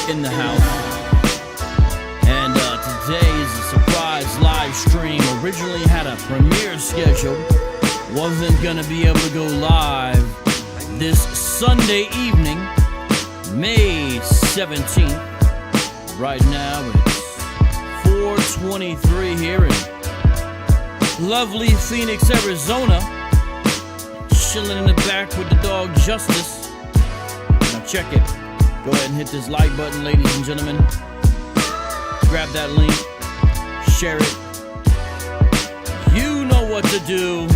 in the house. And today is a surprise live stream. Originally had a premiere scheduled. Wasn't gonna be able to go live this Sunday evening, May 17th. Right now it's 4:23 here in lovely Phoenix, Arizona. Chilling in the back with the dog Justice. Now check it. Go ahead and hit this like button, ladies and gentlemen. Grab that link. Share it. You know what to do.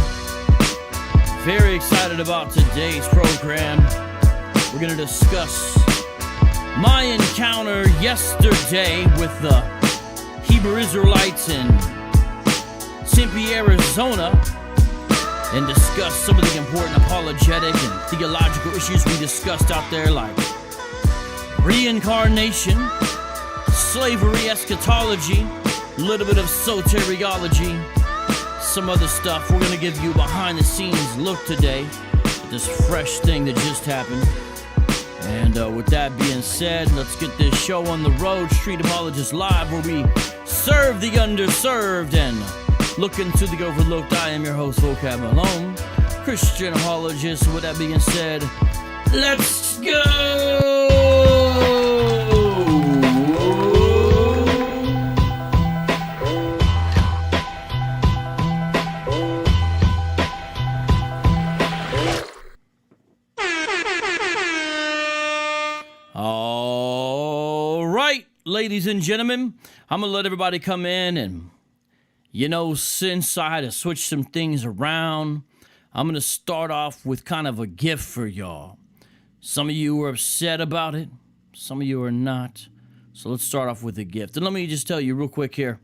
Very excited about today's program. We're going to discuss my encounter yesterday with the Hebrew Israelites in Tempe, Arizona, and discuss some of the important apologetic and theological issues we discussed out there, like reincarnation, slavery, eschatology, a little bit of soteriology, some other stuff. We're going to give you a behind-the-scenes look today at this fresh thing that just happened. And with that being said, let's get this show on the road. Street Apologist Live, where we serve the underserved and look into the overlooked. I am your host, Vocab Malone, Christian apologist. With that being said, let's go! All right, ladies and gentlemen, I'm going to let everybody come in and since I had to switch some things around, I'm going to start off with kind of a gift for y'all. Some of you were upset about it. Some of you are not. So let's start off with a gift. And let me just tell you real quick here.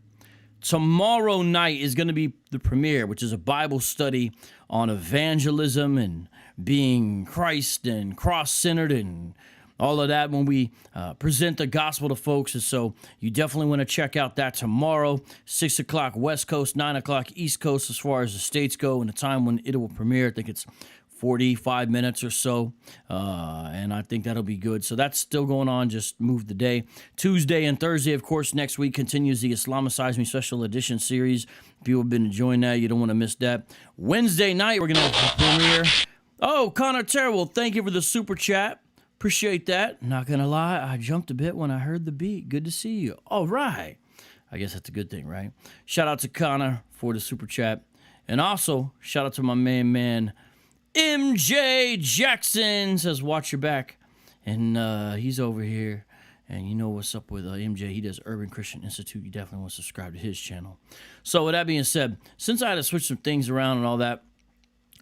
Tomorrow night is going to be the premiere, which is a Bible study on evangelism and being Christ and cross-centered and all of that when we present the gospel to folks. And so you definitely want to check out that tomorrow, 6 o'clock West Coast, 9 o'clock East Coast as far as the states go, and the time when it will premiere. I think it's 45 minutes or so, and I think that'll be good. So that's still going on, just moved the day. Tuesday and Thursday, of course, next week continues the Islamicize Me Special Edition series. If you have been enjoying that, you don't want to miss that. Wednesday night, we're going to have a premiere. Oh, Connor Terrible, thank you for the super chat. Appreciate that. Not gonna lie, I jumped a bit when I heard the beat. Good to see you. All right. I guess that's a good thing, right? Shout out to Connor for the super chat. And also, shout out to my man, MJ Jackson. Says, watch your back. And he's over here. And you know what's up with MJ. He does Urban Christian Institute. You definitely want to subscribe to his channel. So with that being said, since I had to switch some things around and all that,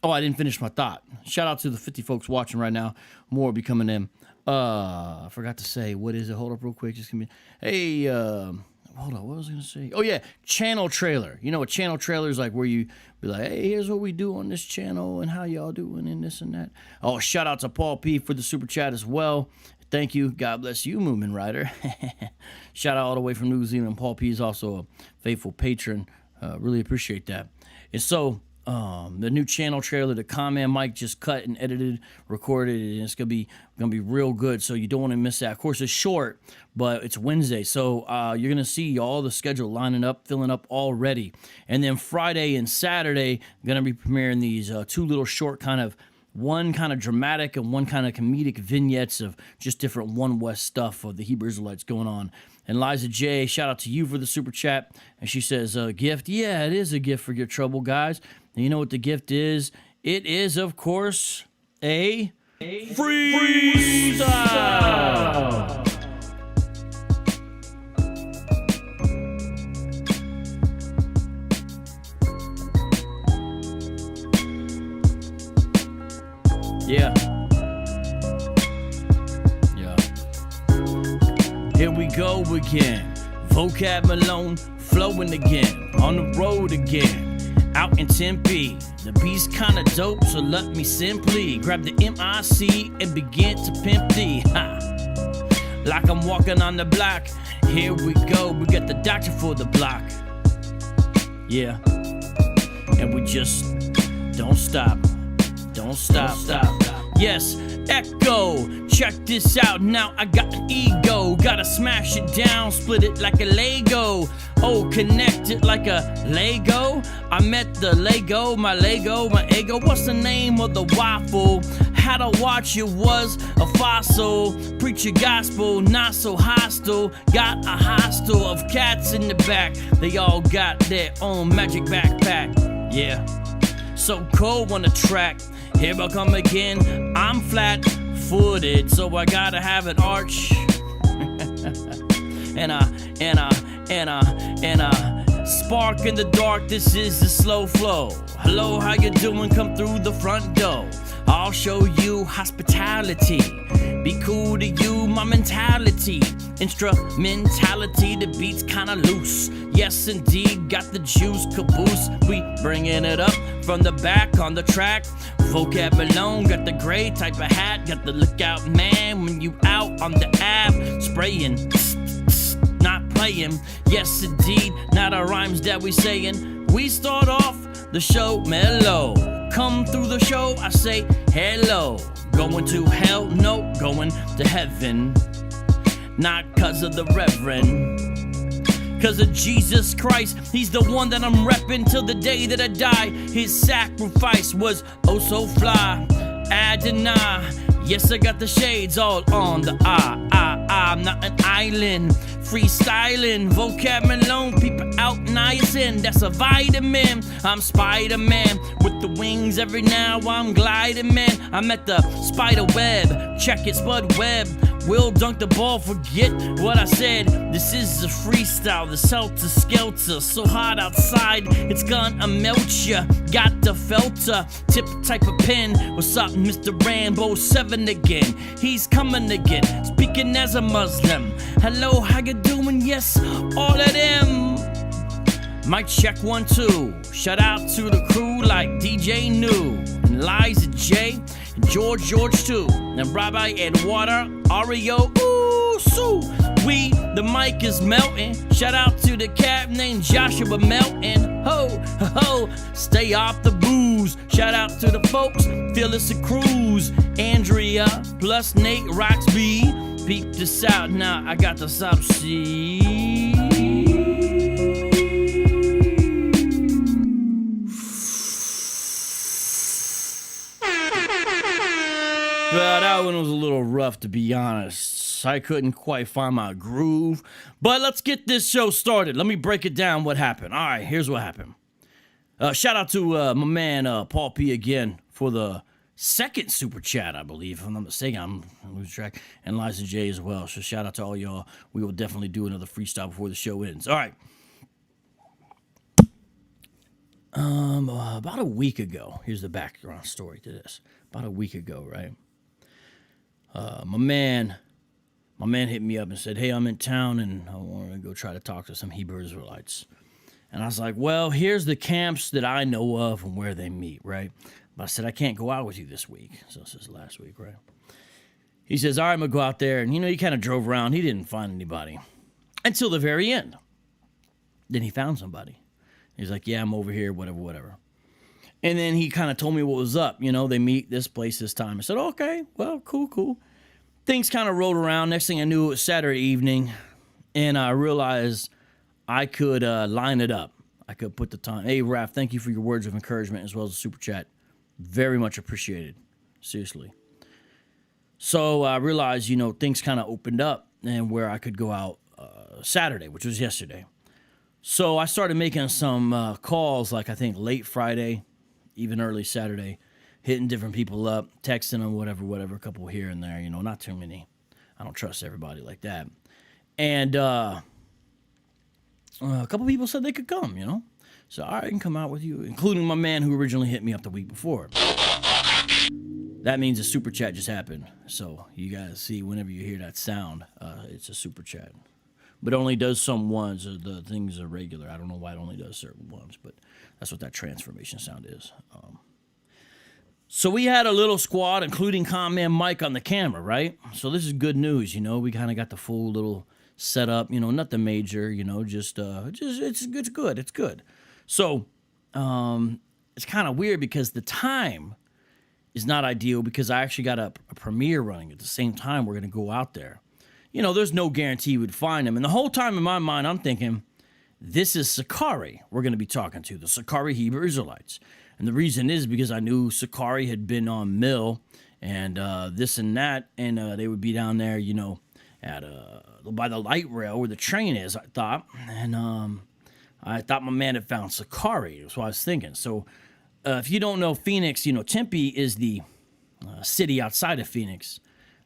oh, I didn't finish my thought. Shout out to the 50 folks watching right now. More will be coming in. I forgot to say, what is it? Hold up real quick. Just give me, hey, hold on. What was I going to say? Oh, yeah, channel trailer. You know, a channel trailer is like where you be like, hey, here's what we do on this channel and how y'all doing and this and that. Oh, shout out to Paul P for the super chat as well. Thank you. God bless you, Moomin Rider. Shout out all the way from New Zealand. Paul P is also a faithful patron. Really appreciate that. And so, the new channel trailer, the comment Mike just cut and edited, recorded, and it's gonna be real good. So you don't want to miss that. Of course, it's short, but it's Wednesday, so you're gonna see all the schedule lining up, filling up already. And then Friday and Saturday, I'm gonna be premiering these two little short one kind of dramatic and one kind of comedic vignettes of just different One West stuff of the Hebrew Israelites going on. And Liza J, shout out to you for the super chat. And she says, gift. Yeah, it is a gift for your trouble, guys. And you know what the gift is? It is, of course, a freestyle. Yeah. Here we go again. Vocab Malone flowing again. On the road again. Out in Tempe. The beat's kinda dope, so let me simply grab the MIC and begin to pimp thee. Ha. Like I'm walking on the block. Here we go. We got the doctor for the block. Yeah. And we just don't stop. Don't stop. Yes, echo, check this out. Now I got an ego, got a gotta smash it down, split it like a Lego. Oh, connect it like a Lego. I met the Lego, my ego. What's the name of the waffle? How to watch it was a fossil. Preach your gospel, not so hostile. Got a hostel of cats in the back. They all got their own magic backpack. Yeah, so cold on the track. Here I come again. I'm flat-footed, so I gotta have an arch. and a spark in the dark. This is the slow flow. Hello, how you doing? Come through the front door. I'll show you hospitality. Be cool to you, my mentality. Instrumentality, the beat's kinda loose. Yes, indeed, got the juice caboose. We bringing it up from the back on the track. Vocab Malone, got the gray type of hat. Got the lookout man when you out on the Ave. Spraying, not playing. Yes, indeed, not our rhymes that we saying. We start off the show mellow. Come through the show, I say hello. Going to hell? No, going to heaven. Not cause of the Reverend, cause of Jesus Christ. He's the one that I'm repping till the day that I die. His sacrifice was oh so fly. Adonai, yes, I got the shades all on the eye. I'm not an island. Freestyling, Vocab Malone, people out nice in. That's a vitamin. I'm Spider-Man with the wings. Every now I'm gliding, man. I'm at the spider web. Check it, Spud Web. Will dunk the ball, forget what I said. This is a freestyle, the Celta Skelter. So hot outside, it's gonna melt ya. Got the felter, tip type of pen. What's up, Mr. Rambo 7 again? He's coming again, speaking as a Muslim. Hello, how you doing? Yes, all of them. Mic check 1, 2. Shout out to the crew like DJ New, and Liza J, and George too, and Rabbi Eduardo, Ario, ooh, Sue. The mic is melting. Shout out to the cat named Joshua Melton. Ho, ho, ho, stay off the booze. Shout out to the folks, Phyllis and Cruz, Andrea, plus Nate Roxby. Peep this out now, I got the subsea. Well, that one was a little rough, to be honest. I couldn't quite find my groove. But let's get this show started. Let me break it down what happened. All right, here's what happened. Shout out to my man Paul P again for the second super chat, I believe. If I'm not mistaken, I'm losing track. And Liza J as well. So shout out to all y'all. We will definitely do another freestyle before the show ends. All right. About a week ago, here's the background story to this. About a week ago, right? My man hit me up and said, hey, I'm in town and I want to go try to talk to some Hebrew Israelites. And I was like, well, here's the camps that I know of and where they meet, right? But I said, I can't go out with you this week. So this is last week, right? He says, all right, I'm going to go out there. And, he kind of drove around. He didn't find anybody until the very end. Then he found somebody. He's like, yeah, I'm over here, whatever. And then he kind of told me what was up. They meet this place this time. I said, okay, well, cool. Things kind of rolled around. Next thing I knew, it was Saturday evening. And I realized I could line it up. I could put the time. Hey, Raph, thank you for your words of encouragement as well as the super chat. Very much appreciated. Seriously. So I realized, things kind of opened up and where I could go out Saturday, which was yesterday. So I started making some calls, like I think late Friday, even early Saturday, hitting different people up, texting them, whatever, a couple here and there, not too many. I don't trust everybody like that. And a couple people said they could come, So I can come out with you, including my man who originally hit me up the week before. That means a super chat just happened. So you guys see whenever you hear that sound, it's a super chat. But it only does some ones. The things are regular. I don't know why it only does certain ones, but that's what that transformation sound is. So we had a little squad, including Command Mike on the camera, right? So this is good news, We kind of got the full little setup, nothing major, just it's good. It's good. So it's kind of weird because the time is not ideal because I actually got a premiere running at the same time we're going to go out there. there's no guarantee we'd find him. And the whole time in my mind, I'm thinking, this is Sakari we're going to be talking to, the Sakari Hebrew Israelites. And the reason is because I knew Sakari had been on Mill and this and that, and they would be down there, at by the light rail where the train is, I thought. And I thought my man had found Sakari. That's what I was thinking. So if you don't know Phoenix, Tempe is the city outside of Phoenix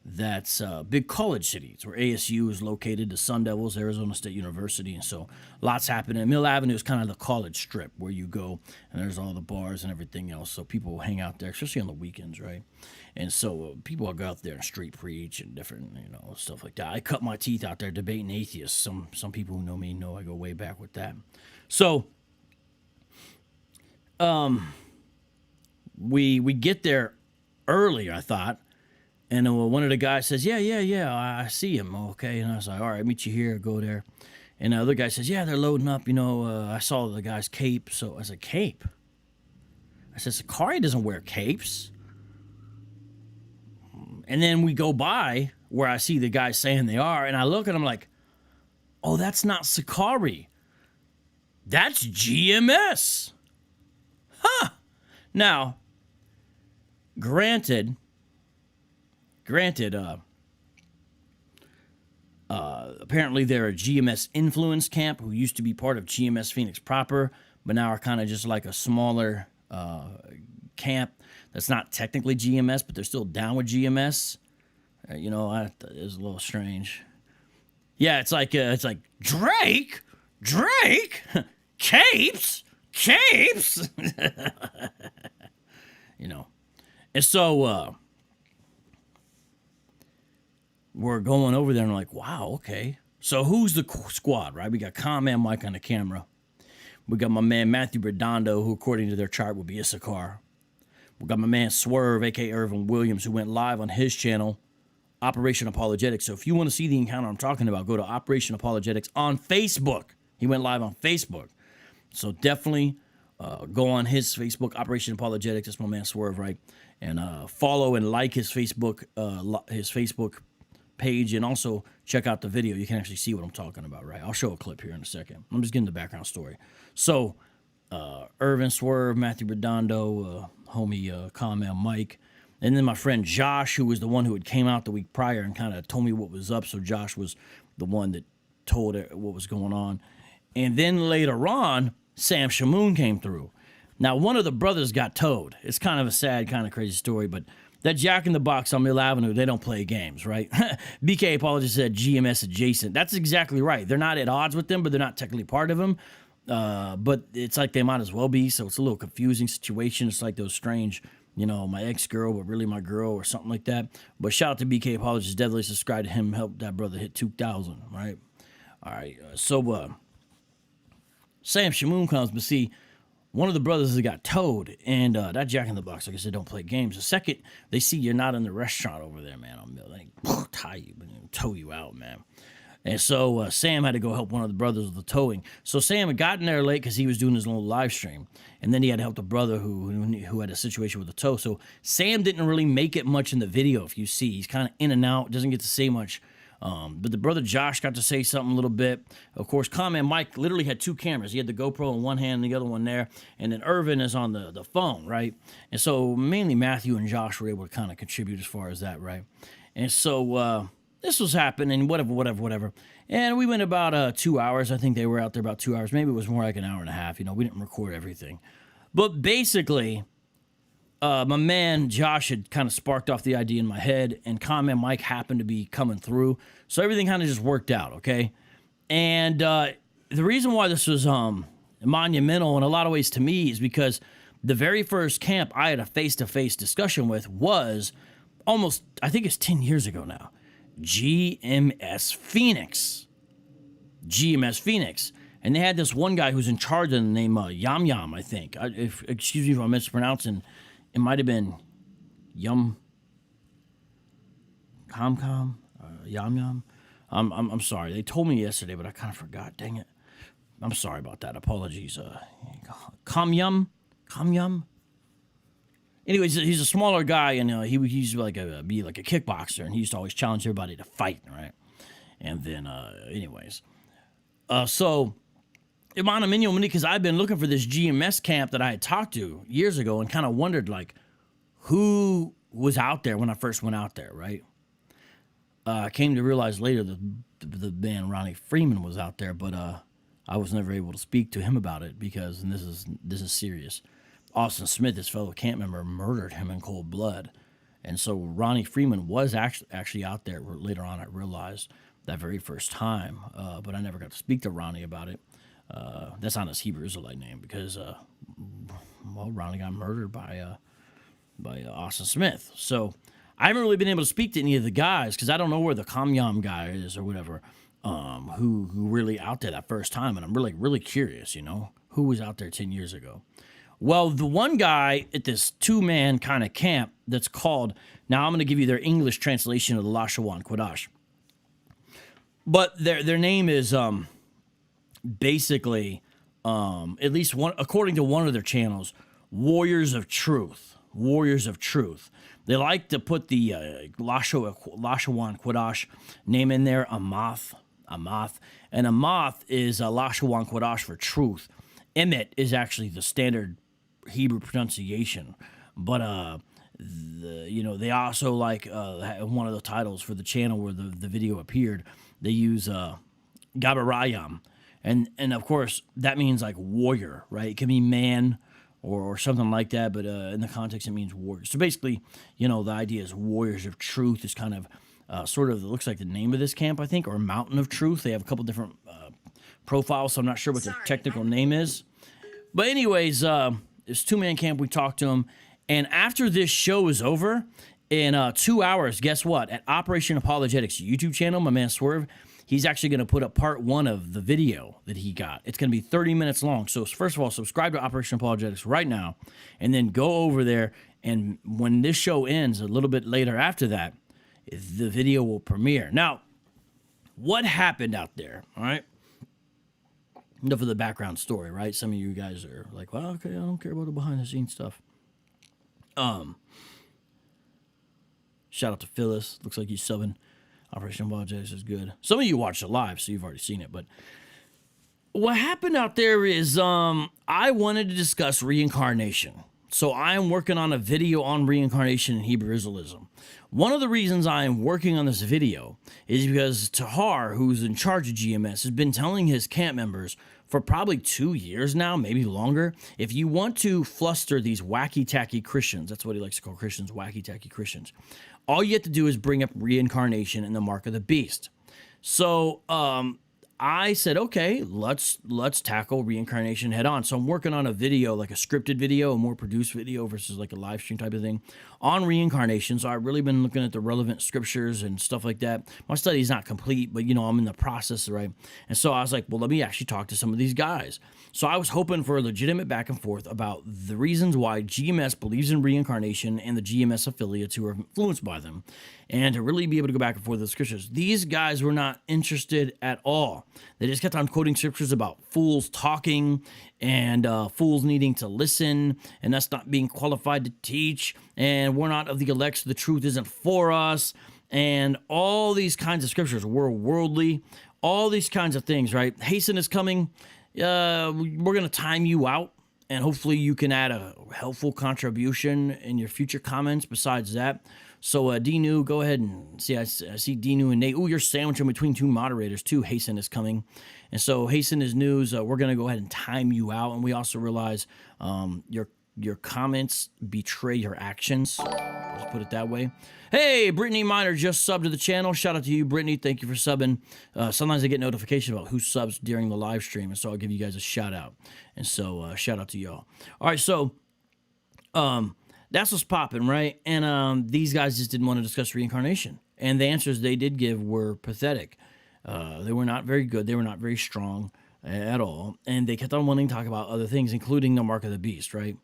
that's a big college city. It's where ASU is located, the Sun Devils, Arizona State University, and so lots happening. Mill Avenue is kind of the college strip where you go, and there's all the bars and everything else, so people hang out there, especially on the weekends, right? And so people go out there and street preach and different, stuff like that. I cut my teeth out there debating atheists. Some people who know me know I go way back with that. So, we get there early, I thought. And one of the guys says, yeah, I see him. Okay. And I was like, all right, meet you here, go there. And the other guy says, yeah, they're loading up. I saw the guy's cape. So I said, cape? I said, Sakari doesn't wear capes. And then we go by where I see the guys saying they are. And I look at him like, oh, that's not Sakari. That's GMS. Huh. Now, granted, apparently they're a GMS influence camp who used to be part of GMS Phoenix proper, but now are kind of just like a smaller camp that's not technically GMS, but they're still down with GMS. It was a little strange. Yeah, it's like Drake, capes. And so we're going over there and we're like, wow, okay. So who's the squad, right? We got Con-Man Mike on the camera. We got my man Matthew Redondo, who according to their chart would be Issachar. We got my man Swerve, a.k.a. Irvin Williams, who went live on his channel, Operation Apologetics. So if you want to see the encounter I'm talking about, go to Operation Apologetics on Facebook. He went live on Facebook. So definitely go on his Facebook, Operation Apologetics. That's my man Swerve, right? And follow and like his Facebook page, and also check out the video. You can actually see what I'm talking about, right? I'll show a clip here in a second. I'm just getting the background story. So, Irvin, Swerve, Matthew Redondo, homie Con-Man Mike, and then my friend Josh, who was the one who had came out the week prior and kind of told me what was up. So Josh was the one that told it what was going on. And then later on, Sam Shamoon came through. Now, one of the brothers got towed. It's kind of a sad, kind of crazy story, but that Jack in the Box on Mill Avenue, they don't play games, right? BK Apologist said GMS adjacent. That's exactly right. They're not at odds with them, but they're not technically part of them. But it's like they might as well be, so it's a little confusing situation. It's like those strange, my ex-girl, but really my girl or something like that. But shout out to BK Apologist. Definitely subscribe to him. Help that brother hit 2,000, right? All right. So Sam Shamoon comes, but see, one of the brothers that got towed, and that Jack in the Box, like I said, don't play games. The second they see you're not in the restaurant over there, man, on Mill, they tie you, tow you out, man. And so Sam had to go help one of the brothers with the towing. So Sam had gotten there late because he was doing his little live stream, and then he had to help the brother who had a situation with the tow. So Sam didn't really make it much in the video. If you see, he's kind of in and out, doesn't get to say much. But the brother Josh got to say something a little bit. Of course, Con-Man Mike literally had two cameras. He had the GoPro in one hand and the other one there. And then Irvin is on the phone, right? And so mainly Matthew and Josh were able to kind of contribute as far as that, right? And so this was happening, whatever. And we went about 2 hours. I think they were out there about 2 hours. Maybe it was more like an hour and a half. We didn't record everything. But basically, my man Josh had kind of sparked off the idea in my head, and Con-Man Mike happened to be coming through. So everything kind of just worked out, okay? And the reason why this was monumental in a lot of ways to me is because the very first camp I had a face-to-face discussion with was almost, I think it's 10 years ago now, GMS Phoenix. And they had this one guy who's in charge of the name Yam Yam, I think. Excuse me if I'm mispronouncing. It might have been Yam Yam. I'm sorry. They told me yesterday, but I kind of forgot. Dang it. I'm sorry about that. Apologies. Yam. Anyways, he's a smaller guy, and he used to be like a kickboxer, and he used to always challenge everybody to fight, right? And then, anyways. So, because I've been looking for this GMS camp that I had talked to years ago and kind of wondered, like, who was out there when I first went out there, right? I came to realize later that the man Ronnie Freeman was out there, but I was never able to speak to him about it because, and this is serious, Austin Smith, his fellow camp member, murdered him in cold blood. And so Ronnie Freeman was actually out there. Later on, I realized that very first time, but I never got to speak to Ronnie about it. That's not his Hebrew Israelite name because, Ronnie got murdered by Austin Smith. So I haven't really been able to speak to any of the guys because I don't know where the Kamyam guy is or whatever, who really out there that first time. And I'm really curious, who was out there 10 years ago. Well, the one guy at this two-man kind of camp that's called, now I'm going to give you their English translation of the Lashawan Kodash. But their name is basically, at least one, according to one of their channels, Warriors of Truth. Warriors of Truth. They like to put the Lashawan Kodash name in there, Amath. And Amath is Lashawan Kodash for truth. Emet is actually the standard Hebrew pronunciation. But, they also like one of the titles for the channel where the video appeared, they use Gabarayam. And of course, that means like warrior, right? It can be man or something like that, but in the context, it means warrior. So basically, the idea is Warriors of Truth is kind of sort of, it looks like the name of this camp, I think, or Mountain of Truth. They have a couple different profiles, so I'm not sure what their technical name is. But anyways, it's two-man camp. We talked to them. And after this show is over, in 2 hours, guess what? At Operation Apologetics YouTube channel, my man Swerve, he's actually going to put up part 1 of the video that he got. It's going to be 30 minutes long. So first of all, subscribe to Operation Apologetics right now, and then go over there. And when this show ends, a little bit later after that, the video will premiere. Now, what happened out there, all right? Enough of the background story, right? Some of you guys are like, well, okay, I don't care about the behind-the-scenes stuff. Shout out to Phyllis. Looks like he's subbing. Operation Apologetics is good. Some of you watched it live, so you've already seen it. But what happened out there is I wanted to discuss reincarnation. So I am working on a video on reincarnation and Hebrew Israelism. One of the reasons I am working on this video is because Tahar, who's in charge of GMS, has been telling his camp members for probably 2 years now, maybe longer, if you want to fluster these wacky-tacky Christians, that's what he likes to call Christians, wacky-tacky Christians, all you have to do is bring up reincarnation and the mark of the beast. So I said, okay, let's tackle reincarnation head on. So I'm working on a video, like a scripted video, a more produced video versus like a live stream type of thing on reincarnation. So I've really been looking at the relevant scriptures and stuff like that. My study is not complete, but I'm in the process, right? And so I was like, well, let me actually talk to some of these guys. So I was hoping for a legitimate back and forth about the reasons why GMS believes in reincarnation and the GMS affiliates who are influenced by them, and to really be able to go back and forth with the scriptures. These guys were not interested at all. They just kept on quoting scriptures about fools talking and fools needing to listen and us not being qualified to teach, and we're not of the elect, so the truth isn't for us, and all these kinds of scriptures. We're worldly, all these kinds of things, right? Hasten is coming. We're going to time you out, and hopefully you can add a helpful contribution in your future comments besides that. So, Dinu, go ahead and see. I see Dinu and Nate. Ooh, you're sandwiching between two moderators, too. Hasten is coming. And so, Hasten is news. We're going to go ahead and time you out. And we also realize your comments betray your actions. Let's put it that way. Hey, Brittany Miner just subbed to the channel. Shout out to you, Brittany. Thank you for subbing. Sometimes I get notification about who subs during the live stream, and so I'll give you guys a shout out. And so, shout out to y'all. All right, so that's what's popping, right? And these guys just didn't want to discuss reincarnation. And the answers they did give were pathetic. They were not very good. They were not very strong at all. And they kept on wanting to talk about other things, including the mark of the beast, right?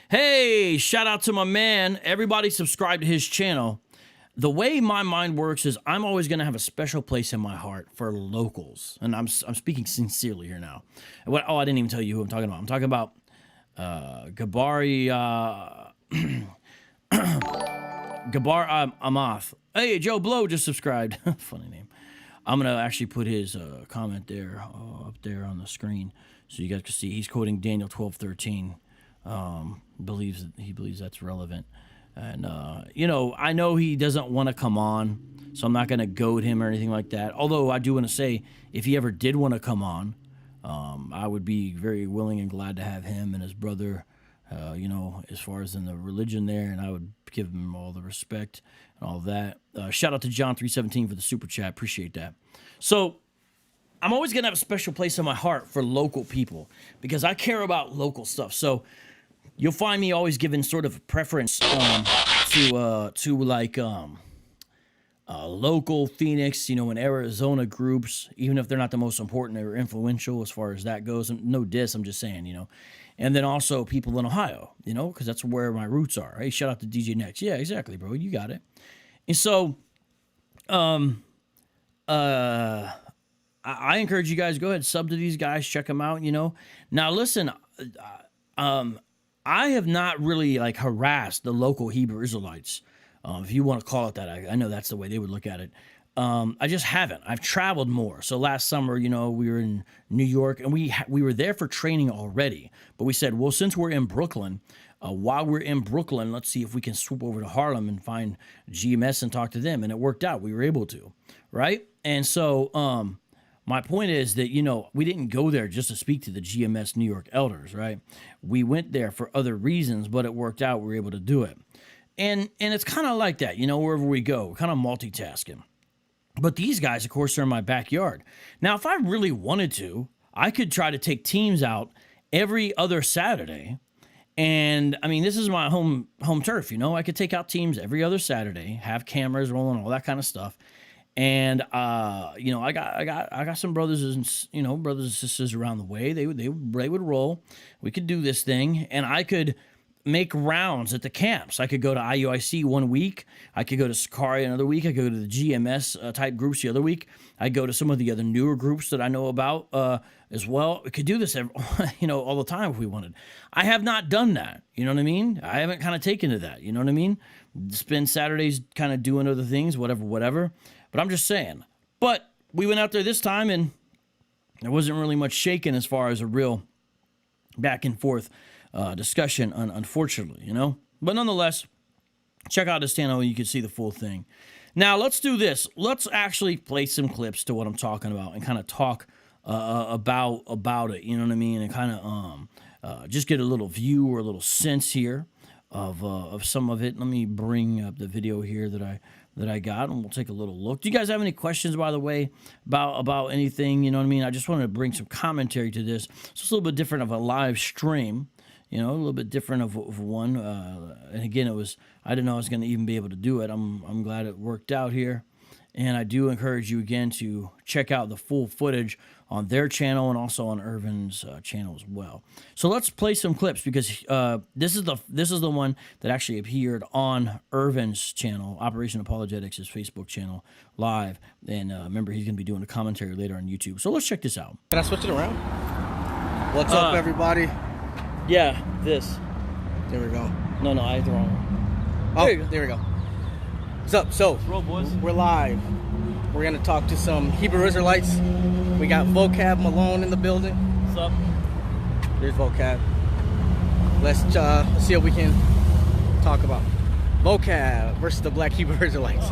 Hey, shout out to my man. Everybody subscribe to his channel. The way my mind works is I'm always going to have a special place in my heart for locals. And I'm speaking sincerely here now. I didn't even tell you who I'm talking about. I'm talking about Gabari... Gabar Amath. Hey, Joe Blow just subscribed. Funny name. I'm going to actually put his comment there, up there on the screen, so you guys can see. He's quoting Daniel 12:13. He believes that's relevant. And, you know, I know he doesn't want to come on, so I'm not going to goad him or anything like that. Although I do want to say, if he ever did want to come on, I would be very willing and glad to have him and his brother, you know, as far as in the religion there, and I would give him all the respect and all that. Shout out to John 317 for the super chat. Appreciate that. So I'm always going to have a special place in my heart for local people because I care about local stuff. So you'll find me always giving sort of a preference to like local Phoenix, you know, and Arizona groups, even if they're not the most important or influential as far as that goes. No diss, I'm just saying, you know. And then also people in Ohio, you know, because that's where my roots are. Hey, shout out to DJ Next. Yeah, exactly, bro. You got it. And so, I encourage you guys, go ahead, sub to these guys, check them out, you know. Now, listen, I have not really, like, harassed the local Hebrew Israelites, if you want to call it that. I know that's the way they would look at it. I just haven't. I've traveled more. So last summer, you know, we were in New York, and we were there for training already. But we said, well, since we're in Brooklyn, while we're in Brooklyn, let's see if we can swoop over to Harlem and find GMS and talk to them. And it worked out. We were able to, right? And so my point is that, you know, we didn't go there just to speak to the GMS New York elders, right? We went there for other reasons, but it worked out. We were able to do it. And it's kind of like that, you know, wherever we go, kind of multitasking. But these guys, of course, are in my backyard. Now, if I really wanted to, I could try to take teams out every other Saturday. And, I mean, this is my home turf, you know. I could take out teams every other Saturday, have cameras rolling, all that kind of stuff. And, you know, I got some brothers and, you know, brothers and sisters around the way. They would roll. We could do this thing. And I could make rounds at the camps. I could go to IUIC one week. I could go to Sakari another week. I could go to the GMS type groups the other week. I go to some of the other newer groups that I know about as well. We could do this, you know, all the time if we wanted. I have not done that. You know what I mean? I haven't kind of taken to that. You know what I mean? Spend Saturdays kind of doing other things, whatever. But I'm just saying. But we went out there this time, and there wasn't really much shaking as far as a real back and forth discussion, unfortunately, you know. But nonetheless, check out this channel and you can see the full thing. Now, let's do this. Let's actually play some clips to what I'm talking about and kind of talk about it, you know what I mean? And kind of just get a little view or a little sense here of some of it. Let me bring up the video here that I got, and we'll take a little look. Do you guys have any questions, by the way, about anything? You know what I mean? I just wanted to bring some commentary to this. So it's a little bit different of a live stream, you know, a little bit different of one. And again, I didn't know I was going to even be able to do it. I'm glad it worked out here. And I do encourage you again to check out the full footage on their channel and also on Irvin's channel as well. So let's play some clips because this is the one that actually appeared on Irvin's channel, Operation Apologetics, his Facebook channel, live. And remember, he's going to be doing a commentary later on YouTube. So let's check this out. Can I switch it around? What's up, everybody? Yeah, this. There we go. No, I hit the wrong one. Oh, there we go. What's up? So, roll, boys. We're live. We're going to talk to some Hebrew Israelites. We got Vocab Malone in the building. What's up? There's Vocab. Let's see what we can talk about. Vocab versus the black Hebrew Israelites.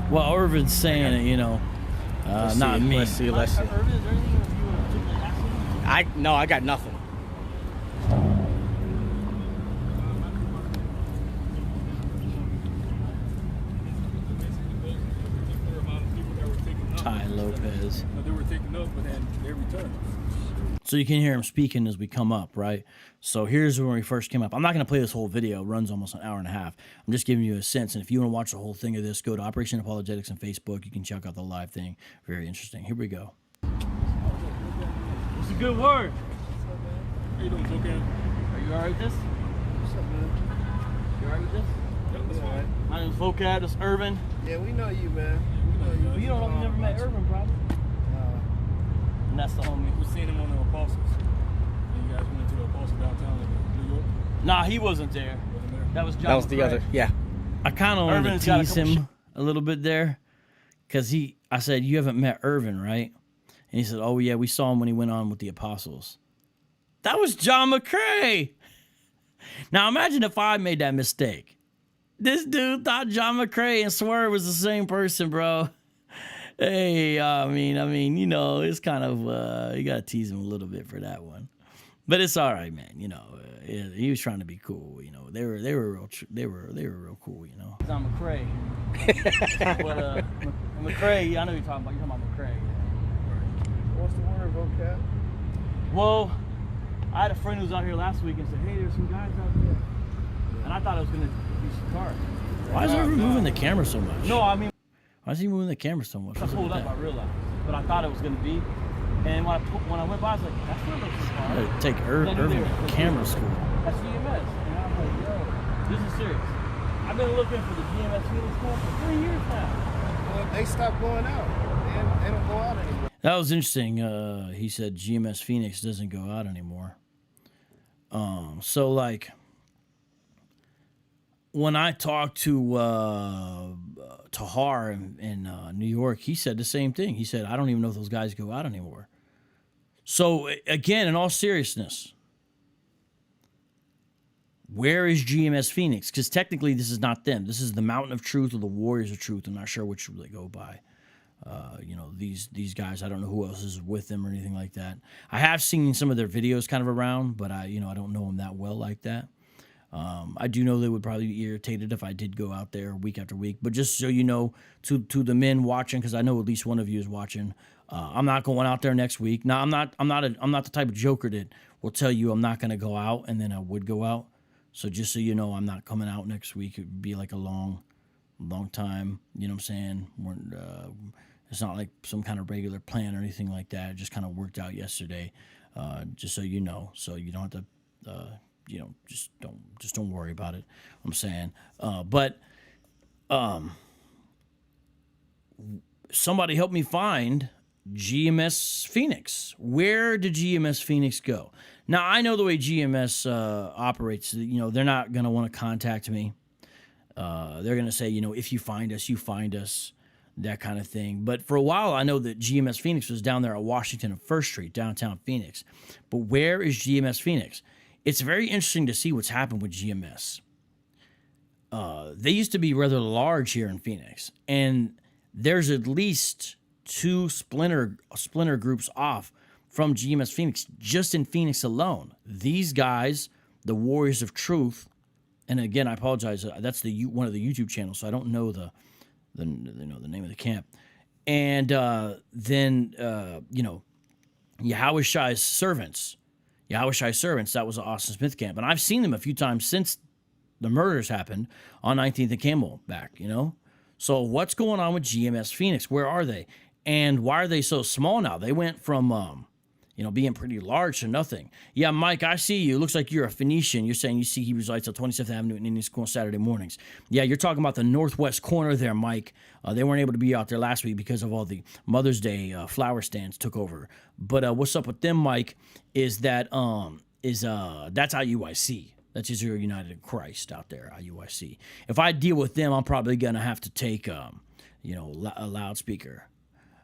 Well, Irvin's saying it, you know, not me. Let's see. Irvin, is there anything you were particularly asking? No, I got nothing. Ty Lopez. They were taken up, but then they returned. So you can hear him speaking as we come up, right? So here's when we first came up. I'm not going to play this whole video. It runs almost an hour and a half. I'm just giving you a sense. And if you want to watch the whole thing of this, go to Operation Apologetics on Facebook. You can check out the live thing. Very interesting. Here we go. It's a good word. How you doing, okay? Are you all right with this? What's up, man? You all right with this? Yep, that's fine. My name's Vocab. This is Irvin. Yeah, we know you, man. Well, you don't know, you never met Irvin, probably. And that's the homie. We seen him on the Apostles. And you guys went to the Apostles downtown in New York. Nah, he wasn't there. Wasn't there? That was John. That was the other. Yeah. I kind of wanted to tease him a little bit there, because I said, you haven't met Irvin, right? And he said, oh yeah, we saw him when he went on with the Apostles. That was John McCrae. Now imagine if I made that mistake. This dude thought John McCrae and Swerve was the same person, bro. Hey, I mean, you know, it's kind of you gotta tease him a little bit for that one, but it's all right, man. You know, he was trying to be cool. You know, they were real real cool. You know, John McCrae, but McCrae, I know you're talking about McCrae. What's the word, vocab? Well, I had a friend who was out here last week and said, hey, there's some guys out there, and I thought it was gonna be some cars. Why is everyone moving the camera so much? No, I mean. Why is he moving the camera so much? I pulled up, I realized. But I thought it was going to be. And when I went by, I was like, that's where those cars are. Take Irvin to camera school. That's GMS. And I was like, yo, this is serious. I've been looking for the GMS Phoenix car for 3 years now. Well, they stopped going out. They don't go out anymore. That was interesting. He said GMS Phoenix doesn't go out anymore. So, like, when I talked to Tahar in New York, he said the same thing. He said, I don't even know if those guys go out anymore. So, again, in all seriousness, where is GMS Phoenix? Because technically this is not them. This is the Mountain of Truth or the Warriors of Truth. I'm not sure which they go by. You know, these guys, I don't know who else is with them or anything like that. I have seen some of their videos kind of around, but I don't know them that well like that. I do know they would probably be irritated if I did go out there week after week. But just so you know, to the men watching, because I know at least one of you is watching, I'm not going out there next week. Now, I'm not the type of joker that will tell you I'm not going to go out and then I would go out. So just so you know, I'm not coming out next week. It would be like a long time. You know what I'm saying? It's not like some kind of regular plan or anything like that. It just kind of worked out yesterday. Just so you know, so you don't have to. Just don't worry about it. I'm saying, but somebody help me find GMS Phoenix. Where did GMS Phoenix go? Now I know the way GMS operates. You know, they're not gonna want to contact me. They're gonna say, you know, if you find us, that kind of thing. But for a while, I know that GMS Phoenix was down there at Washington and First Street, downtown Phoenix. But where is GMS Phoenix? It's very interesting to see what's happened with GMS. They used to be rather large here in Phoenix, and there's at least 2 splinter groups off from GMS Phoenix just in Phoenix alone. These guys, the Warriors of Truth, and again, I apologize. That's one of the YouTube channels, so I don't know the name of the camp. And then Yahweh Shai's servants. That was an Austin Smith camp. And I've seen them a few times since the murders happened on 19th and Camelback, you know? So what's going on with GMS Phoenix? Where are they? And why are they so small now? They went from, being pretty large to nothing. Yeah, Mike, I see you. Looks like you're a Phoenician. You're saying you see Hebrew Israelites on 27th Avenue in Indian School on Saturday mornings. Yeah, you're talking about the northwest corner there, Mike. They weren't able to be out there last week because of all the Mother's Day flower stands took over. But what's up with them, Mike, is that that's IUIC. That's Israel United in Christ out there, IUIC. If I deal with them, I'm probably going to have to take, a loudspeaker.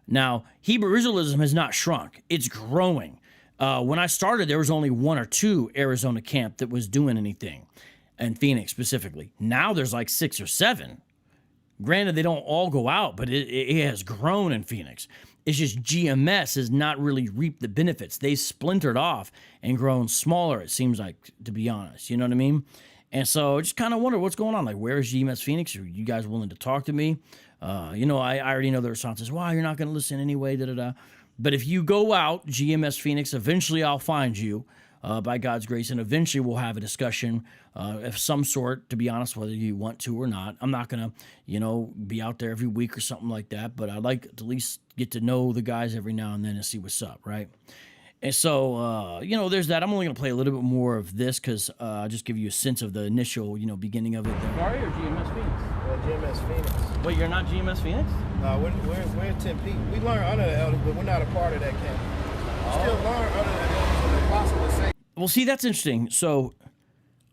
Now, Hebrew Israelism has not shrunk. It's growing. When I started, there was only 1 or 2 Arizona camp that was doing anything, and Phoenix specifically. Now there's like 6 or 7. Granted, they don't all go out, but it has grown in Phoenix. It's just GMS has not really reaped the benefits. They splintered off and grown smaller, it seems like, to be honest. You know what I mean? And so I just kind of wonder what's going on. Like, where is GMS Phoenix? Are you guys willing to talk to me? I already know the response is, well, you're not going to listen anyway, da-da-da. But if you go out, GMS Phoenix, eventually I'll find you by God's grace, and eventually we'll have a discussion of some sort, to be honest, whether you want to or not. I'm not going to, be out there every week or something like that, but I'd like to at least get to know the guys every now and then and see what's up, right? And so, there's that. I'm only going to play a little bit more of this because I'll just give you a sense of the initial, beginning of it. Sorry, or GMS Phoenix? GMS Phoenix. Wait, you're not GMS Phoenix? No, we're in Tempe. We learn under the elders, but we're not a part of that camp. We still learn under the elders and the apostles the same. Well, see, that's interesting. So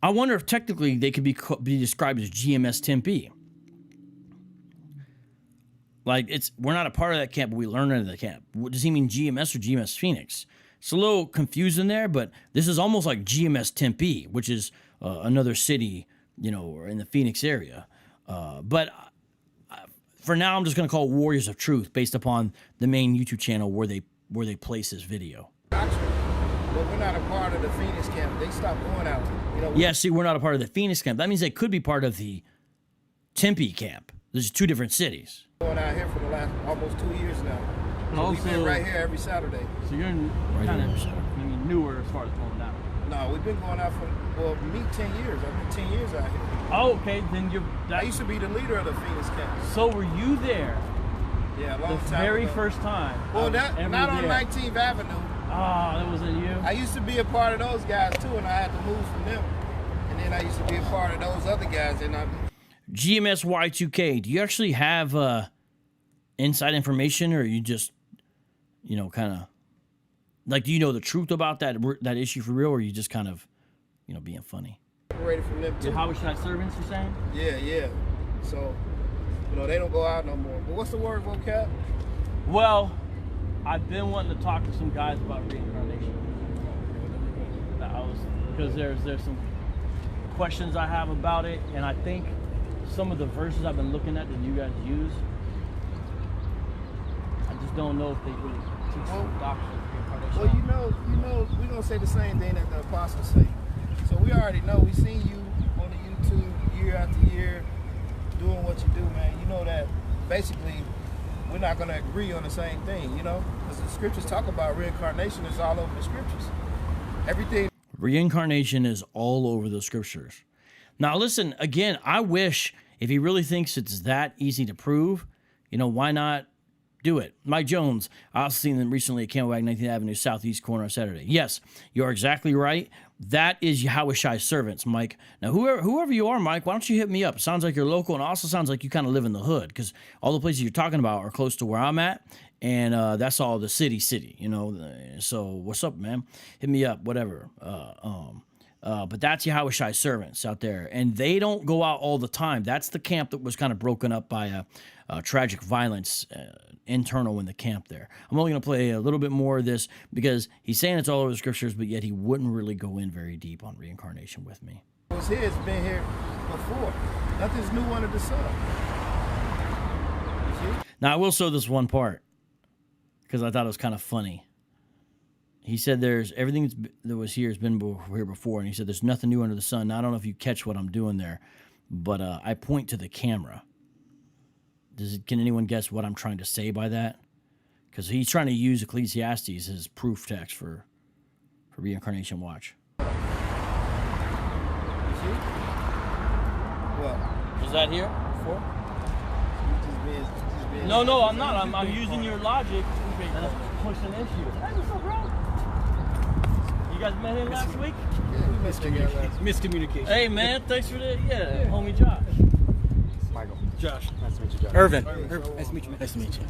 I wonder if technically they could be described as GMS Tempe. Like, we're not a part of that camp, but we learn under the camp. Does he mean GMS or GMS Phoenix? It's a little confusing there, but this is almost like GMS Tempe, which is another city, you know, in the Phoenix area. But for now, I'm just going to call it Warriors of Truth based upon the main YouTube channel where they place this video. But we're not a part of the Phoenix camp. They stopped going out. You know, Yeah, see, we're not a part of the Phoenix camp. That means they could be part of the Tempe camp. There's two different cities. going out here for the last almost 2 years now. So we've been right here every Saturday. So you're kind of newer as far as going out. No, we've been going out for, well, me 10 years. I've been 10 years out here. Oh, okay. Then I used to be the leader of the Phoenix camp. So were you there? Yeah, a long The time very ago. first time. Well, not on 19th Avenue. Ah, that wasn't you. I used to be a part of those guys too, and I had to move from them. And then I used to be a part of those other guys, and I. GMS Y2K, do you actually have inside information, or you just, you know, kind of, like, do you know the truth about that issue for real, or are you just kind of, you know, being funny? Separated from them too. How should I servants, you're saying? Yeah. So, you know, they don't go out no more. But what's the word, vocab? Well, I've been wanting to talk to some guys about reincarnation. Because there's some questions I have about it, and I think some of the verses I've been looking at that you guys use, I just don't know if they really teach the doctrine of reincarnation. Well, you know, we're gonna say the same thing that the apostles say. So we already know. We seen you on the YouTube year after year doing what you do, man. You know that basically we're not gonna agree on the same thing, you know, because the scriptures talk about reincarnation is all over the scriptures. Everything. Reincarnation is all over the scriptures. Now, listen, again, I wish, if he really thinks it's that easy to prove, you know, why not do it? Mike Jones, I also seen them recently at Camelback 19th Avenue, Southeast corner on Saturday. Yes, you're exactly right. That is Yahushai's servants, Mike. Now, whoever you are, Mike, why don't you hit me up? It sounds like you're local, and also sounds like you kind of live in the hood, because all the places you're talking about are close to where I'm at, and that's all the city, you know. So what's up, man? Hit me up, whatever. But that's Yahushai's servants out there, and they don't go out all the time. That's the camp that was kind of broken up by tragic violence internal in the camp there. I'm only going to play a little bit more of this because he's saying it's all over the scriptures, but yet he wouldn't really go in very deep on reincarnation with me. Was here, it's been here before. Nothing's new under the sun. You see? Now, I will show this one part because I thought it was kind of funny. He said there's everything that was here has been here before, and he said there's nothing new under the sun. Now, I don't know if you catch what I'm doing there, but I point to the camera. Can anyone guess what I'm trying to say by that? Because he's trying to use Ecclesiastes as proof text for reincarnation. Watch. You see? Well, Was that here before? just being No, I'm not. I'm using your logic and pushing issues. Hey, what's up, bro? You guys met him last week? Yeah, we missed together. Miscommunication. Hey, man, thanks for the, homie Josh. Michael. Josh. Nice to meet you, Josh. Irvin. Nice to meet you. Nice to meet you.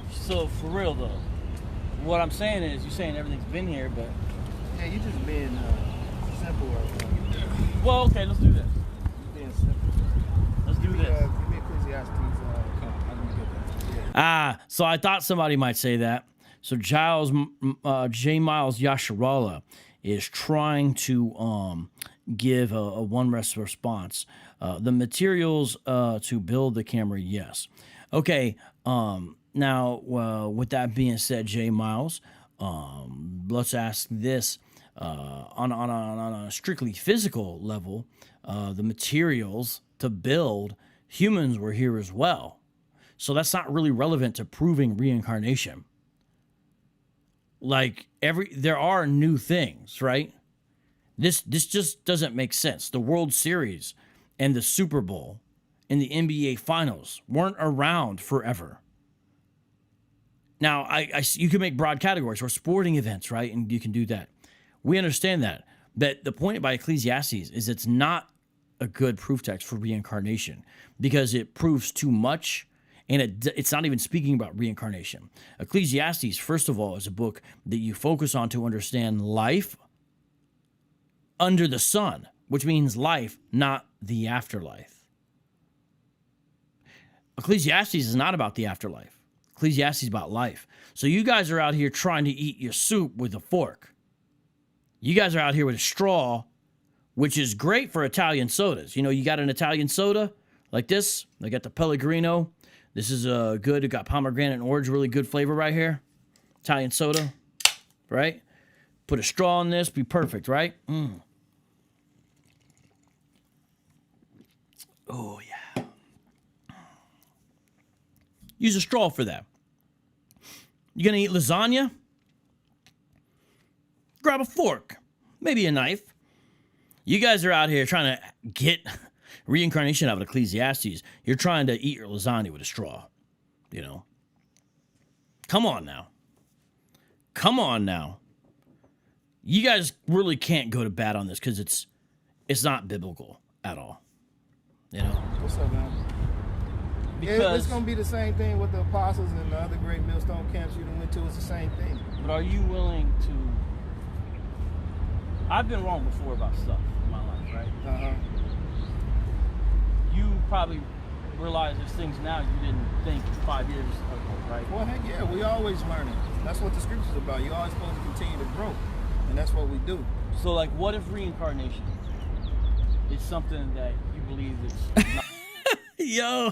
So, for real, though, what I'm saying is, you're saying everything's been here, but... Yeah, you just being simple. Well, okay, let's do this. Being simple. Let's do this. Give me Ecclesiastes. So I thought somebody might say that. So J. Miles Yasharallah is trying to give a one-rest response. The materials to build the camera, yes. Okay, now with that being said, J. Miles, let's ask this. On a strictly physical level, the materials to build humans were here as well. So that's not really relevant to proving reincarnation. Like there are new things, right? This just doesn't make sense. The World Series and the Super Bowl and the NBA Finals weren't around forever. Now, you can make broad categories for sporting events, right? And you can do that. We understand that. But the point by Ecclesiastes is it's not a good proof text for reincarnation because it proves too much. And it's not even speaking about reincarnation. Ecclesiastes, first of all, is a book that you focus on to understand life under the sun, which means life, not the afterlife. Ecclesiastes is not about the afterlife. Ecclesiastes is about life. So you guys are out here trying to eat your soup with a fork. You guys are out here with a straw, which is great for Italian sodas. You know, you got an Italian soda like this. They got the Pellegrino. This is good. It got pomegranate and orange, really good flavor right here. Italian soda, right? Put a straw in this, be perfect, right? Mm. Oh, yeah. Use a straw for that. You gonna eat lasagna? Grab a fork, maybe a knife. You guys are out here trying to get reincarnation out of Ecclesiastes. You're trying to eat your lasagna with a straw, you know. Come on now. Come on now. You guys really can't go to bat on this because it's not biblical at all. You know? What's up, man? Because It's going to be the same thing with the apostles and the other great millstone camps you went to. It's the same thing. But are you willing to... I've been wrong before about stuff in my life, right? Uh-huh. You probably realize there's things now you didn't think 5 years ago, right? Well, heck yeah, we always learning. That's what the scripture's about. You're always supposed to continue to grow. And that's what we do. So, like, what if reincarnation is something that you believe is not... Yo.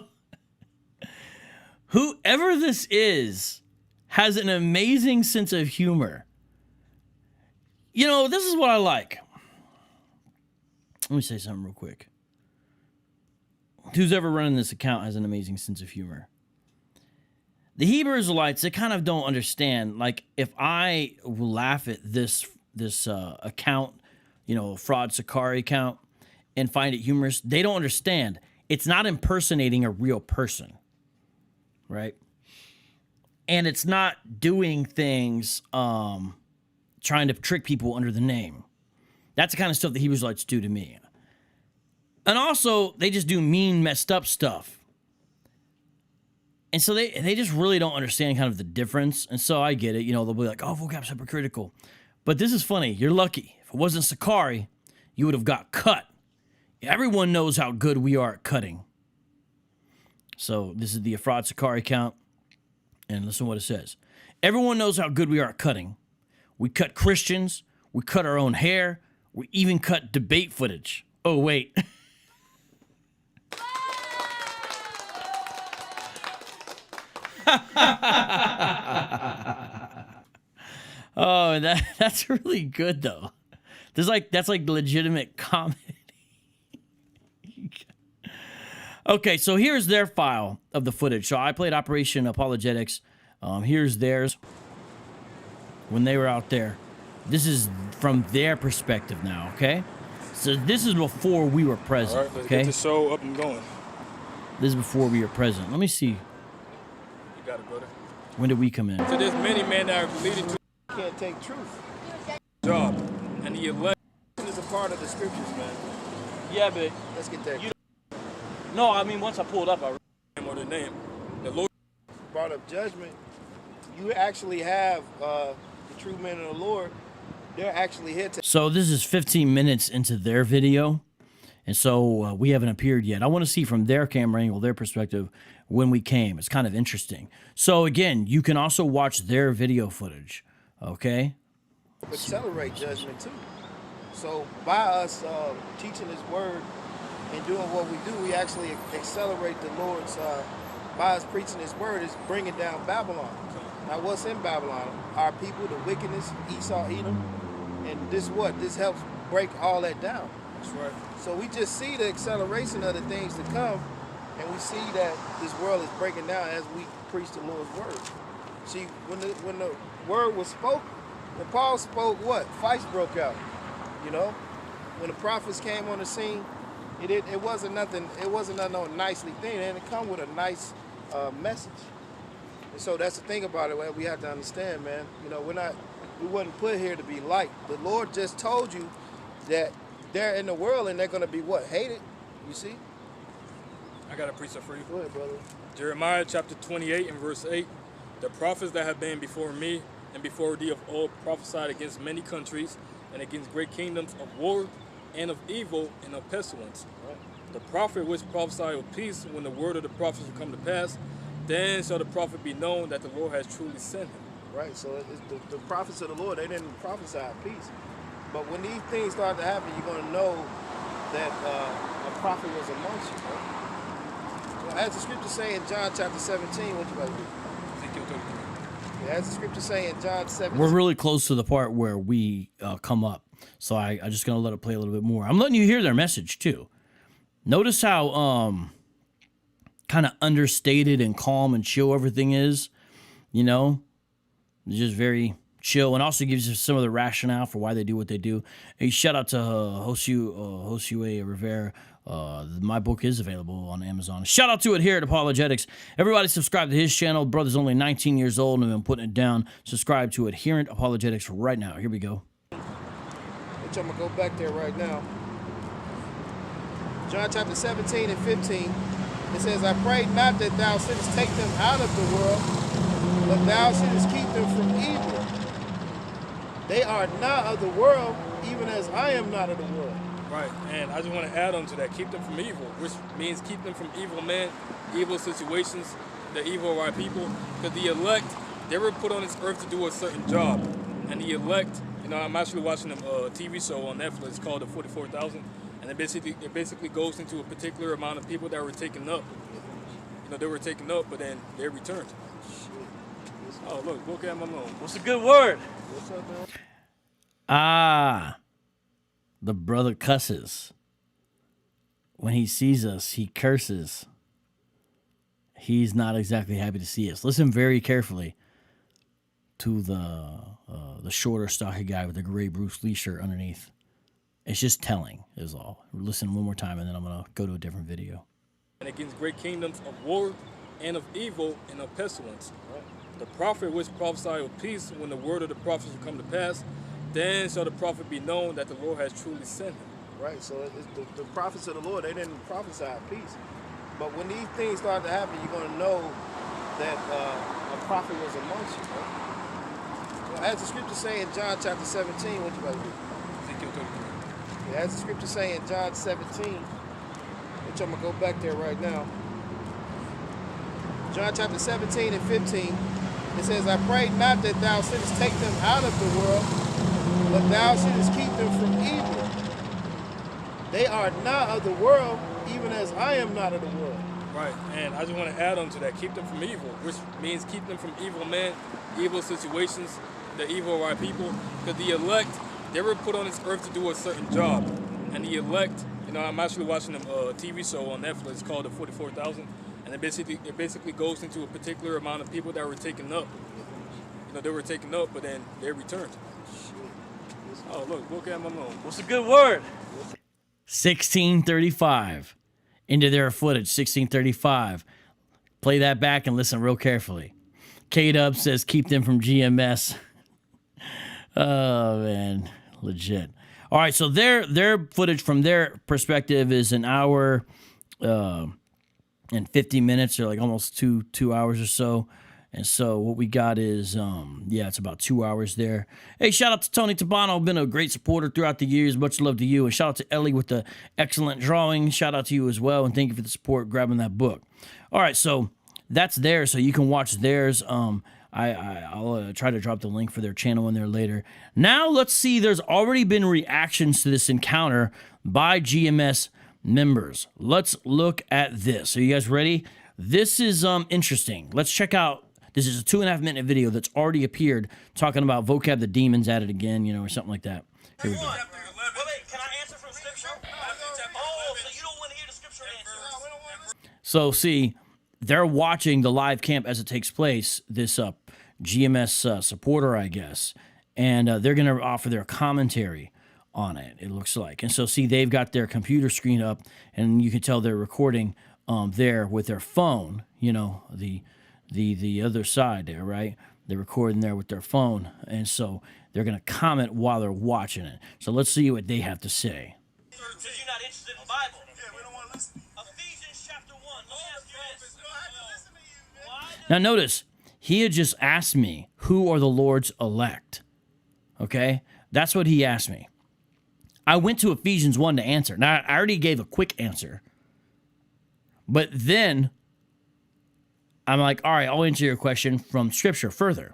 Whoever this is has an amazing sense of humor. You know, this is what I like. Let me say something real quick. Who's ever running this account has an amazing sense of humor. The Hebrew Israelites, they kind of don't understand. Like, if I laugh at this account, you know, fraud Sakari account, and find it humorous, they don't understand. It's not impersonating a real person, right? And it's not doing things trying to trick people under the name. That's the kind of stuff the Hebrew Israelites do to me. And also, they just do mean, messed up stuff. And so they just really don't understand kind of the difference. And so I get it. You know, they'll be like, oh, vocab's hypocritical. But this is funny. You're lucky. If it wasn't Sakari, you would have got cut. Everyone knows how good we are at cutting. So this is the Afrod Sakari count. And listen to what it says. Everyone knows how good we are at cutting. We cut Christians. We cut our own hair. We even cut debate footage. Oh, wait. Oh, that's really good though. That's like legitimate comedy. Okay, so here's their file of the footage. So I played Operation Apologetics. Here's theirs when they were out there. This is from their perspective now, okay? So this is before we were present, all right, let's okay? get the show up and going. This is before we were present. Let me see. You got it, brother. When did we come in? So there's many men that are leading to Can't take truth. job, and the elect. It's a part of the scriptures, man. Yeah, but... Let's get that. No, I mean, once I pulled up, I... Or the name, the Lord. Brought up judgment. You actually have the true men of the Lord. They're actually here to... So this is 15 minutes into their video. And so we haven't appeared yet. I want to see from their camera angle, their perspective, when we came. It's kind of interesting. So again, you can also watch their video footage, okay? accelerate judgment too. So by us teaching His word and doing what we do, we actually accelerate the Lord's. By us preaching His word is bringing down Babylon. Now, what's in Babylon? Our people, the wickedness, Esau, Edom, and this what? This helps break all that down. That's right. So we just see the acceleration of the things to come, and we see that this world is breaking down as we preach the Lord's word. See, when the word was spoken, when Paul spoke, what? Fights broke out. You know, when the prophets came on the scene, it wasn't nothing. It wasn't no nicely thing. It didn't come with a nice message. And so that's the thing about it. What we have to understand, man. You know, we wasn't put here to be liked. The Lord just told you that they're in the world and they're going to be what? Hated. You see? I got a precept for you. Go ahead, brother. Jeremiah chapter 28 and verse 8. The prophets that have been before me and before thee of old prophesied against many countries and against great kingdoms of war and of evil and of pestilence. Right. The prophet which prophesied of peace when the word of the prophets will come to pass, then shall the prophet be known that the Lord has truly sent him. Right, so it's the prophets of the Lord, they didn't prophesy peace. But when these things start to happen, you're going to know that a prophet was amongst you. Right? Well, as the scripture say in John chapter 17, what you about to do? Ezekiel 33. Yeah, as the scripture say in John 17. We're really close to the part where we come up. So I just going to let it play a little bit more. I'm letting you hear their message too. Notice how kind of understated and calm and chill everything is. You know, it's just very chill, and also gives you some of the rationale for why they do what they do. Hey, shout out to Josue Rivera. My book is available on Amazon. Shout out to it here at Apologetics. Everybody subscribe to his channel. Brother's only 19 years old and I'm putting it down. Subscribe to Adherent Apologetics right now. Here we go. Which I'm going to go back there right now. John chapter 17 and 15. It says, I pray not that thou shouldest take them out of the world, but thou shouldest keep them from evil. They are not of the world, even as I am not of the world. Right, and I just want to add on to that, keep them from evil, which means keep them from evil men, evil situations, the evil of our people. Because the elect, they were put on this earth to do a certain job. And the elect, you know, I'm actually watching a TV show on Netflix called The 44,000. And it basically goes into a particular amount of people that were taken up. You know, they were taken up, but then they returned. Oh, look, Vocab Malone. What's a good word? What's up, man? Ah, the brother cusses. When he sees us, he curses. He's not exactly happy to see us. Listen very carefully to the shorter, stocky guy with the gray Bruce Lee shirt underneath. It's just telling, is all. Listen one more time, and then I'm going to go to a different video. And against great kingdoms of war and of evil and of pestilence. The prophet which prophesied of peace when the word of the prophets will come to pass, then shall the prophet be known that the Lord has truly sent him. Right, so it's the prophets of the Lord, they didn't prophesy peace. But when these things start to happen, you're going to know that a prophet was amongst you. Right? Well, as the scripture say in John chapter 17, what you about to do? Ezekiel 33. Yeah, as the scripture say in John 17, which I'm going to go back there right now. John chapter 17 and 15, it says, I pray not that thou shouldest take them out of the world, but thou shouldest keep them from evil. They are not of the world, even as I am not of the world. Right, and I just want to add on to that, keep them from evil, which means keep them from evil men, evil situations, the evil of our people. Because the elect, they were put on this earth to do a certain job. And the elect, you know, I'm actually watching a TV show on Netflix called The 44,000. And it basically goes into a particular amount of people that were taken up. You know, they were taken up, but then they returned. Oh, look, Vocab Malone. What's a good word? 1635. Into their footage, 1635. Play that back and listen real carefully. K-Dub says, keep them from GMS. Oh, man. Legit. All right, so their footage from their perspective is an hour and 50 minutes. They're like almost two hours or so. And so what we got is, it's about 2 hours there. Hey, shout out to Tony Tabano, been a great supporter throughout the years. Much love to you. And shout out to Ellie with the excellent drawing. Shout out to you as well. And thank you for the support, grabbing that book. All right, so that's there. So you can watch theirs. I'll try to drop the link for their channel in there later. Now let's see. There's already been reactions to this encounter by GMS members. Let's look at this. Are you guys ready? This is interesting. Let's check out. This is a 2.5-minute video that's already appeared talking about vocab the demons at it again, or something like that. Here we go. Wait, can I answer from scripture? Oh, so you don't want to hear the scripture answer. So see, they're watching the live camp as it takes place, this GMS supporter, I guess, and they're going to offer their commentary on it, it looks like. And so see, they've got their computer screen up, and you can tell they're recording there with their phone, the other side there, right? They're recording there with their phone, and so they're going to comment while they're watching it. So let's see what they have to say. Because you're not interested in the Bible. Yeah, we don't want to listen. Ephesians chapter 1. Let me ask you this. Now notice, he had just asked me, who are the Lord's elect? Okay? That's what he asked me. I went to Ephesians 1 to answer. Now, I already gave a quick answer, But then I'm like, all right, I'll answer your question from scripture further,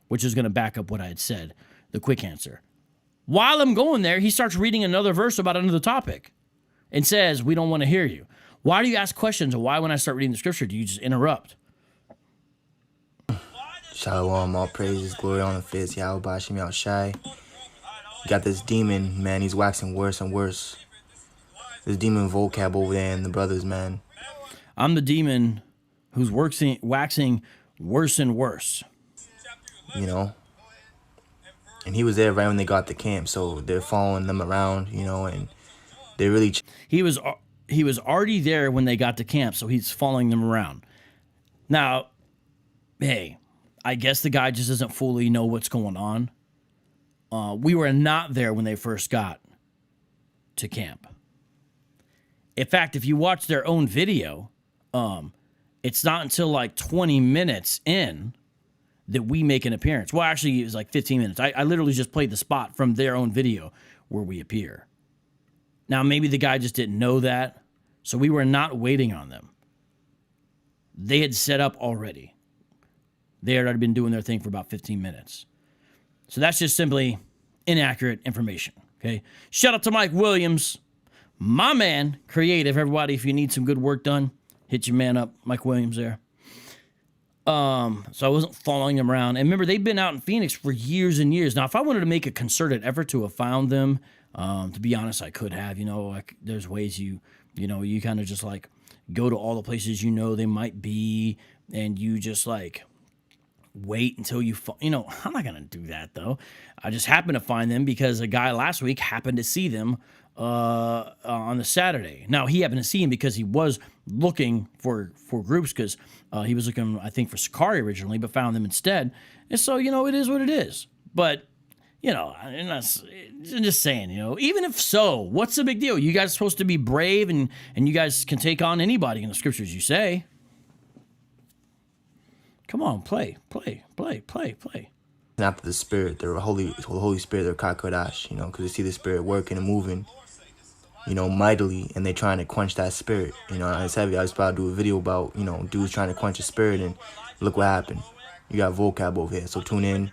which is going to back up what I had said, the quick answer. While I'm going there, he starts reading another verse about another topic and says, we don't want to hear you. Why do you ask questions? Or why, when I start reading the scripture, do you just interrupt? Shalom, all praises, glory on the fist, Yahweh Bashim Yahweh Shai. You got this demon, man, he's waxing worse and worse. This demon vocab over there and the brothers, man. I'm the demon who's waxing worse and worse. You know? And he was there right when they got to camp, so they're following them around, you know, and they really... He was already there when they got to camp, so he's following them around. Now, hey, I guess the guy just doesn't fully know what's going on. We were not there when they first got to camp. In fact, if you watch their own video, it's not until like 20 minutes in that we make an appearance. Well, actually, it was like 15 minutes. I literally just played the spot from their own video where we appear. Now, maybe the guy just didn't know that, so we were not waiting on them. They had set up already. They had already been doing their thing for about 15 minutes. So that's just simply inaccurate information, okay? Shout out to Mike Williams, my man, creative. Everybody, if you need some good work done, hit your man up, Mike Williams there. So I wasn't following them around. And remember, they've been out in Phoenix for years and years. Now, if I wanted to make a concerted effort to have found them, to be honest, I could have. You know, like there's ways you kind of just like go to all the places you know they might be, and you just like wait until you I'm not gonna do that though. I just happened to find them because a guy last week happened to see them on the Saturday. Now, he happened to see him because he was looking for groups, because he was looking, I think, for Sakari originally, but found them instead. And so, it is what it is. But, I'm just saying, even if so, what's the big deal? You guys are supposed to be brave, and you guys can take on anybody in the scriptures, you say. Come on, play. After the Spirit, the Holy Spirit, they're Kakodash, because they see the Spirit working and moving, mightily, and they're trying to quench that spirit. I was about to do a video about, dudes trying to quench a spirit, and look what happened. You got vocab over here, so tune in.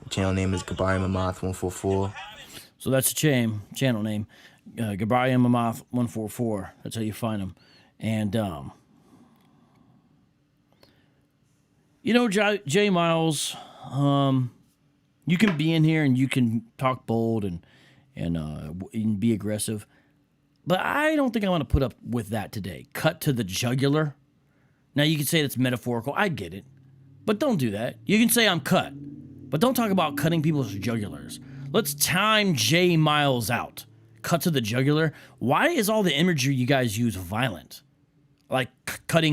The channel name is Gabari Mamath 144. So that's the channel name, Gabari Mamath 144. That's how you find them. And, Jay Miles, you can be in here and you can talk bold and be aggressive, but I don't think I want to put up with that today. Cut to the jugular. Now, you can say that's metaphorical. I get it, but don't do that. You can say I'm cut, but don't talk about cutting people's jugulars. Let's time Jay Miles out. Cut to the jugular. Why is all the imagery you guys use violent? Like cutting